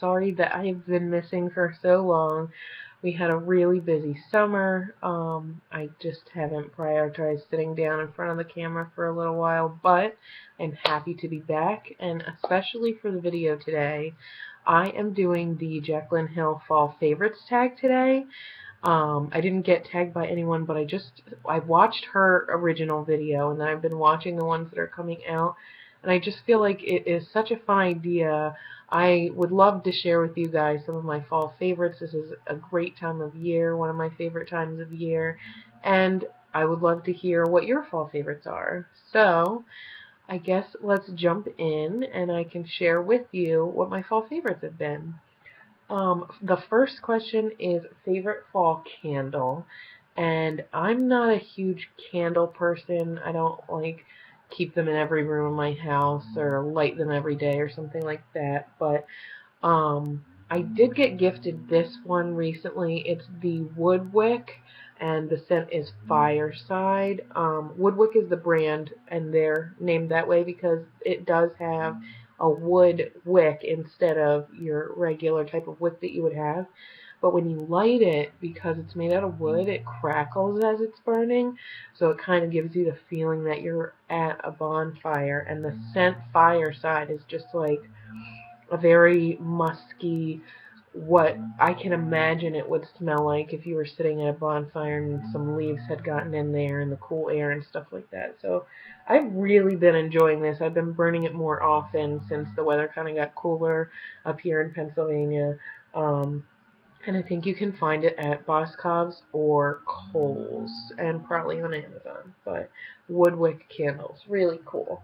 sorry that I've been missing for so long. We had a really busy summer. I just haven't prioritized sitting down in front of the camera for a little while, but I'm happy to be back, and especially for the video today. I am doing the Jaclyn Hill Fall Favorites tag today. I didn't get tagged by anyone, but I watched her original video, and then I've been watching the ones that are coming out, and I just feel like it is such a fun idea. I would love to share with you guys some of my fall favorites. This is a great time of year, one of my favorite times of year, and I would love to hear what your fall favorites are. So, I guess let's jump in, and I can share with you what my fall favorites have been. The first question is favorite fall candle, and I'm not a huge candle person. I don't like keep them in every room in my house or light them every day or something like that, but I did get gifted this one recently. It's the Woodwick, and the scent is Fireside. Woodwick is the brand, and they're named that way because it does have a wood wick instead of your regular type of wick that you would have. But when you light it, because it's made out of wood, it crackles as it's burning, so it kind of gives you the feeling that you're at a bonfire. And the scent Fireside is just like a very musky, what I can imagine it would smell like if you were sitting at a bonfire and some leaves had gotten in there and the cool air and stuff like that. So I've really been enjoying this. I've been burning it more often since the weather kind of got cooler up here in Pennsylvania. And I think you can find it at Boscov's or Kohl's and probably on Amazon. But Woodwick candles, really cool.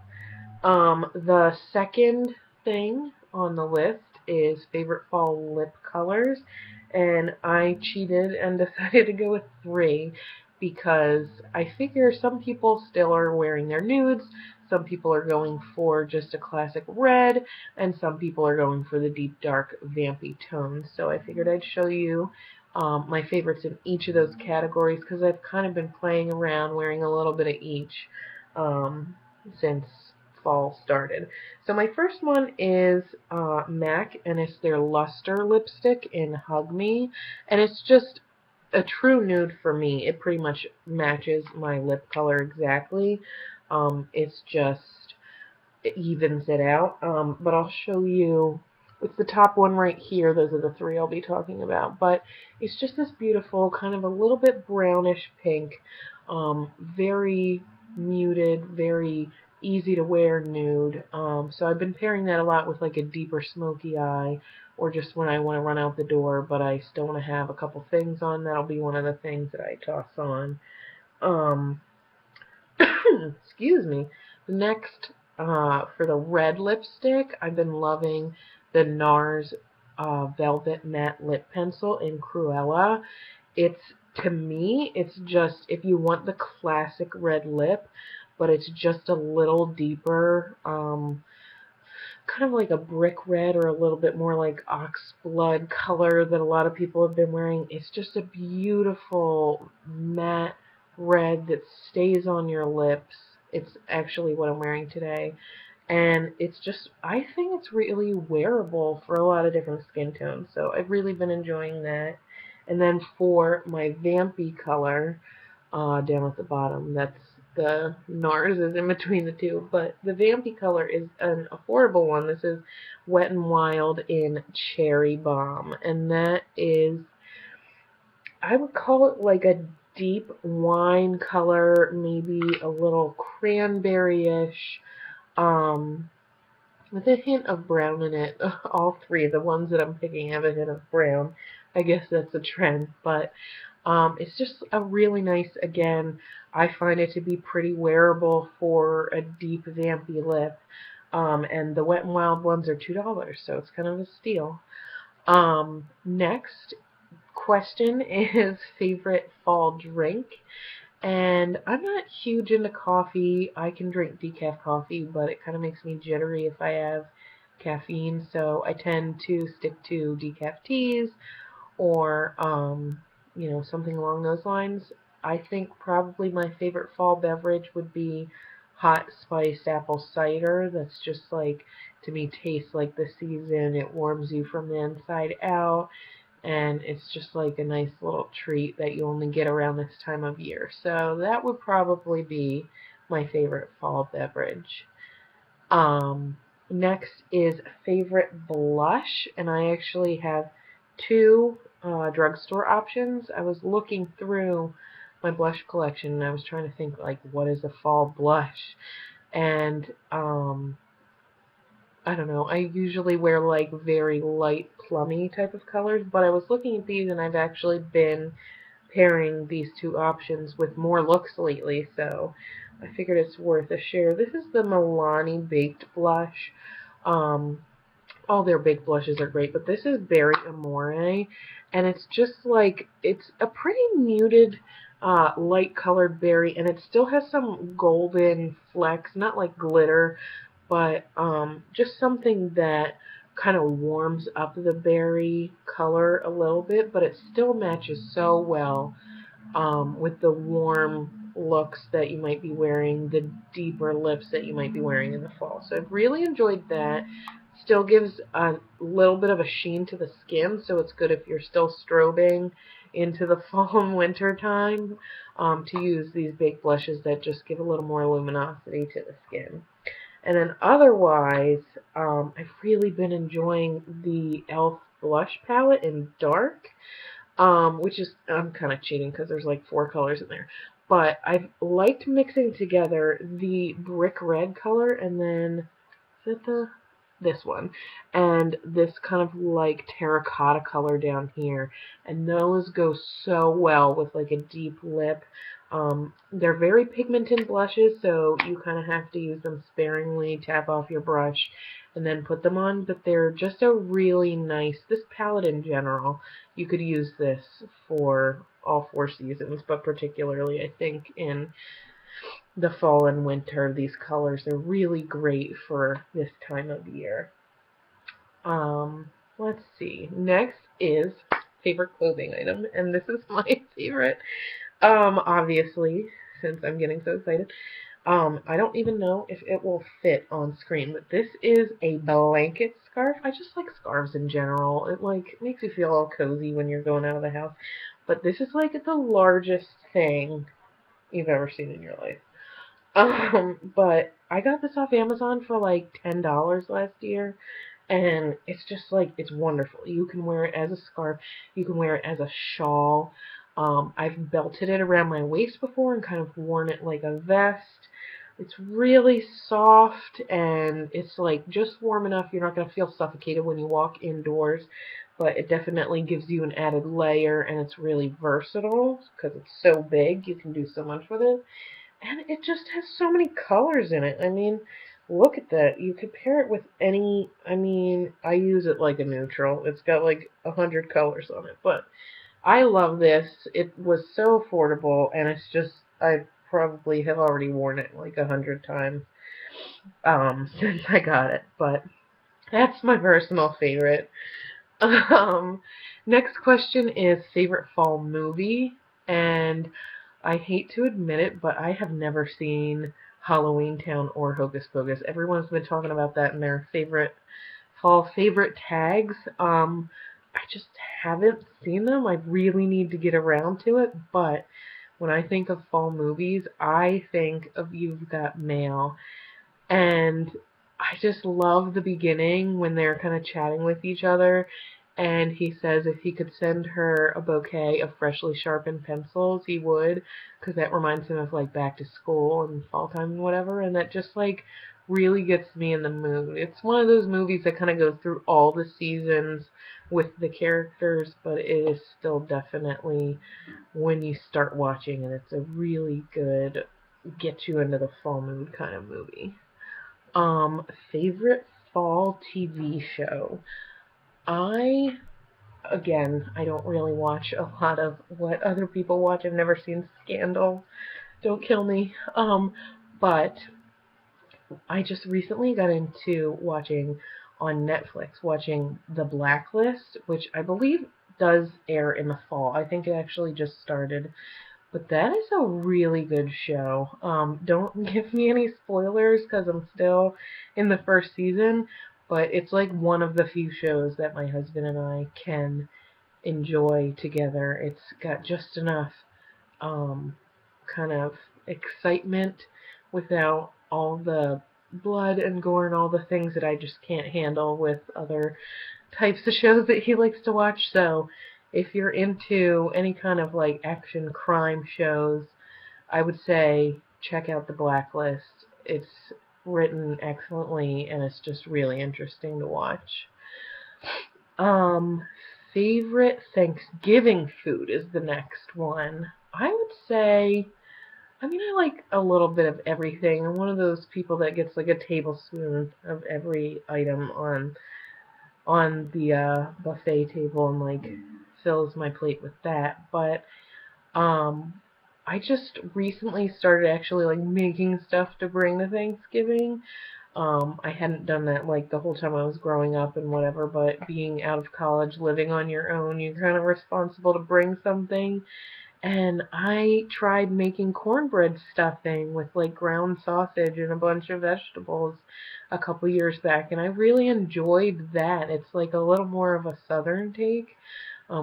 The second thing on the list is favorite fall lip colors, and I cheated and decided to go with 3 because I figure some people still are wearing their nudes, some people are going for just a classic red, and some people are going for the deep dark vampy tones. So I figured I'd show you my favorites in each of those categories because I've kind of been playing around wearing a little bit of each since fall started. So my first one is M.I.A, and it's their Luster lipstick in Hug Me, and it's just a true nude for me. It pretty much matches my lip color exactly. It's just, it evens it out, but I'll show you. It's the top one right here. Those are the 3 I'll be talking about. But it's just this beautiful, kind of a little bit brownish pink, very muted, very easy to wear nude. So I've been pairing that a lot with like a deeper smoky eye, or just when I want to run out the door, but I still want to have a couple things on. That'll be one of the things that I toss on. Excuse me. Next, for the red lipstick, I've been loving the NARS Velvet Matte Lip Pencil in Cruella. To me, it's just, if you want the classic red lip, but it's just a little deeper, kind of like a brick red or a little bit more like oxblood color that a lot of people have been wearing. It's just a beautiful matte red that stays on your lips. It's actually what I'm wearing today. And it's just, I think it's really wearable for a lot of different skin tones. So I've really been enjoying that. And then for my vampy color, down at the bottom, that's the NARS is in between the 2. But the vampy color is an affordable one. This is Wet n Wild in Cherry Bomb. And that is, I would call it like a deep wine color, maybe a little cranberry-ish, with a hint of brown in it. All 3, the ones that I'm picking, have a hint of brown. I guess that's a trend, but it's just a really nice, again, I find it to be pretty wearable for a deep vampy lip. And the Wet n Wild ones are $2, so it's kind of a steal. Next question is favorite fall drink. And I'm not huge into coffee. I can drink decaf coffee, but it kind of makes me jittery if I have caffeine, so I tend to stick to decaf teas or something along those lines. I think probably my favorite fall beverage would be hot spiced apple cider. That's just like to me tastes like the season. It warms you from the inside out, and it's just like a nice little treat that you only get around this time of year. So that would probably be my favorite fall beverage. Um, Next is favorite blush, and I actually have two drugstore options. I was looking through my blush collection, and I was trying to think, like, what is a fall blush? And I don't know. I usually wear like very light plummy type of colors, but I was looking at these and I've actually been pairing these two options with more looks lately, so I figured it's worth a share. This is the Milani Baked Blush. Um, all their baked blushes are great, but this is Berry Amore, and it's just like, it's a pretty muted, light colored berry, and it still has some golden flecks, not like glitter, but just something that kind of warms up the berry color a little bit, but it still matches so well with the warm looks that you might be wearing, the deeper lips that you might be wearing in the fall. So I've really enjoyed that. Still gives a little bit of a sheen to the skin, so it's good if you're still strobing into the fall and winter time to use these baked blushes that just give a little more luminosity to the skin. And then otherwise, I've really been enjoying the e.l.f. blush palette in dark, which is, I'm kind of cheating because there's like 4 colors in there. But I've liked mixing together the brick red color and then, is it this one, and this kind of like terracotta color down here, and those go so well with like a deep lip. They're very pigmented blushes, so you kind of have to use them sparingly, tap off your brush, and then put them on, but they're just a really nice, this palette in general, you could use this for all 4 seasons, but particularly I think in the fall and winter, these colors are really great for this time of year. Let's see. Next is favorite clothing item, and this is my favorite. Obviously, since I'm getting so excited. I don't even know if it will fit on screen, but this is a blanket scarf. I just like scarves in general. It like makes you feel all cozy when you're going out of the house. But this is like the largest thing you've ever seen in your life. But I got this off Amazon for like $10 last year, and it's just like, it's wonderful. You can wear it as a scarf, you can wear it as a shawl. I've belted it around my waist before and kind of worn it like a vest. It's really soft and it's like just warm enough. You're not going to feel suffocated when you walk indoors, but it definitely gives you an added layer, and it's really versatile because it's so big. You can do so much with it. And it just has so many colors in it. I mean, look at that. You could pair it with any, I mean, I use it like a neutral. It's got like 100 colors on it. But I love this. It was so affordable, and it's just, I probably have already worn it like 100 times since I got it. But that's my personal favorite. Um, Next question is favorite fall movie, and I hate to admit it, but I have never seen Halloween Town or Hocus Pocus. Everyone's been talking about that in their favorite fall favorite tags. I just haven't seen them. I really need to get around to it, but when I think of fall movies, I think of You've Got Mail. And I just love the beginning when they're kind of chatting with each other, and he says if he could send her a bouquet of freshly sharpened pencils, he would, because that reminds him of like back to school and fall time and whatever, and that just like really gets me in the mood. It's one of those movies that kind of goes through all the seasons with the characters, but it is still definitely when you start watching it, it's a really good get you into the fall mood kind of movie. Favorite fall TV show. I, again, I don't really watch a lot of what other people watch. I've never seen Scandal. Don't kill me. But I just recently got into watching on Netflix, watching The Blacklist, which I believe does air in the fall. I think it actually just started. But that is a really good show. Don't give me any spoilers because I'm still in the first season. but it's like one of the few shows that my husband and I can enjoy together. It's got just enough kind of excitement without all the blood and gore and all the things that I just can't handle with other types of shows that he likes to watch. So if you're into any kind of like action crime shows, I would say check out The Blacklist. It's written excellently and it's just really interesting to watch. Um, Favorite Thanksgiving food is the next one. I would say, I mean, I like a little bit of everything. I'm one of those people that gets like a tablespoon of every item on the buffet table and like fills my plate with that. But um, I just recently started actually like making stuff to bring to Thanksgiving. I hadn't done that like the whole time I was growing up and whatever, but being out of college, living on your own, you're kind of responsible to bring something. And I tried making cornbread stuffing with like ground sausage and a bunch of vegetables a couple years back, and I really enjoyed that. It's like a little more of a southern take.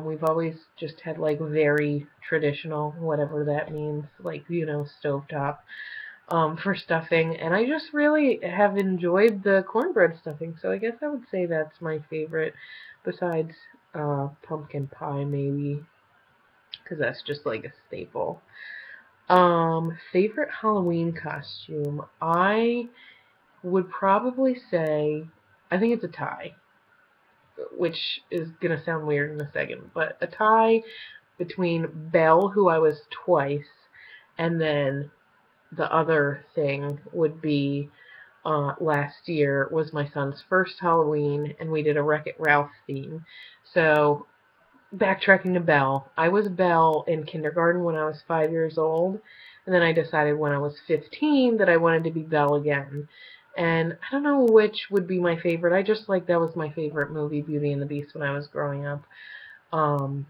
We've always just had like very traditional, whatever that means, like, stovetop for stuffing, and I just really have enjoyed the cornbread stuffing, so I guess I would say that's my favorite, besides pumpkin pie maybe, because that's just like a staple. Favorite Halloween costume? I would probably say, I think it's a tie, which is going to sound weird in a second, but a tie between Belle, who I was twice, and then the other thing would be last year was my son's first Halloween, and we did a Wreck-It Ralph theme. So, backtracking to Belle, I was Belle in kindergarten when I was 5 years old, and then I decided when I was 15 that I wanted to be Belle again. And I don't know which would be my favorite. I just like that was my favorite movie, Beauty and the Beast, when I was growing up. Um,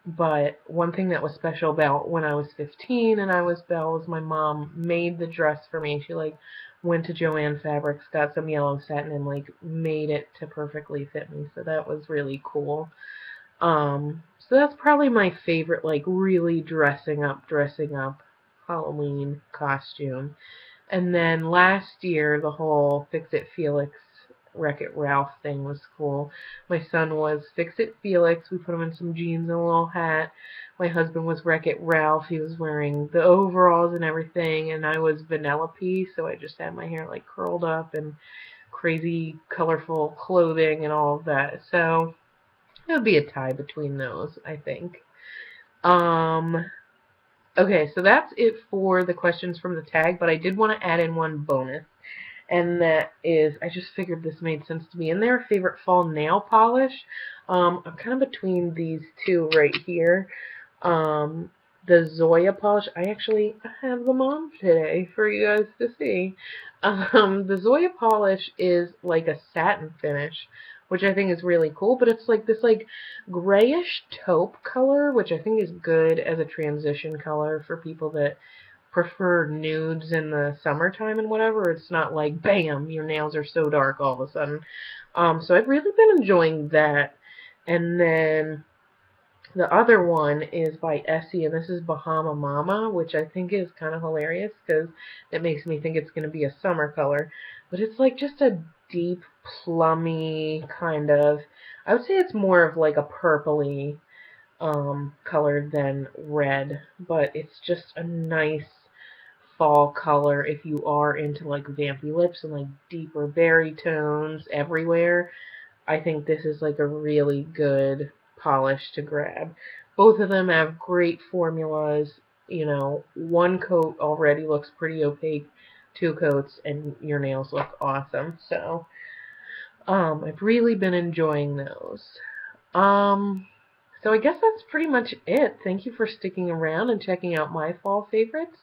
but one thing that was special about when I was 15 and I was Belle was my mom made the dress for me. She like went to Joann Fabrics, got some yellow satin, and like made it to perfectly fit me. So that was really cool. So that's probably my favorite, like really dressing up Halloween costume. And then last year, the whole Fix-It Felix, Wreck-It Ralph thing was cool. My son was Fix-It Felix. We put him in some jeans and a little hat. My husband was Wreck-It Ralph. He was wearing the overalls and everything. And I was Vanellope, so I just had my hair like curled up and crazy colorful clothing and all of that. So it would be a tie between those, I think. Um, Okay, so that's it for the questions from the tag, but I did want to add in one bonus, and that is, I just figured this made sense to me. In their favorite fall nail polish, I'm kind of between these two right here. Um, the Zoya polish, I actually have them on today for you guys to see. The Zoya polish is like a satin finish, which I think is really cool, but it's like this like grayish taupe color, which I think is good as a transition color for people that prefer nudes in the summertime and whatever. It's not like, bam, your nails are so dark all of a sudden. So I've really been enjoying that. And then the other one is by Essie, and this is Bahama Mama, which I think is kind of hilarious because it makes me think it's going to be a summer color. But it's like just a deep, plummy kind of, I would say it's more of like a purpley color than red, but it's just a nice fall color if you are into like vampy lips and like deeper berry tones everywhere. I think this is like a really good polish to grab. Both of them have great formulas. One coat already looks pretty opaque. 2 coats and your nails look awesome. So, I've really been enjoying those. So I guess that's pretty much it. Thank you for sticking around and checking out my fall favorites.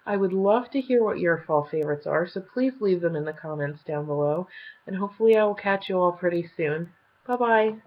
I would love to hear what your fall favorites are, so please leave them in the comments down below, and hopefully I will catch you all pretty soon. Bye-bye.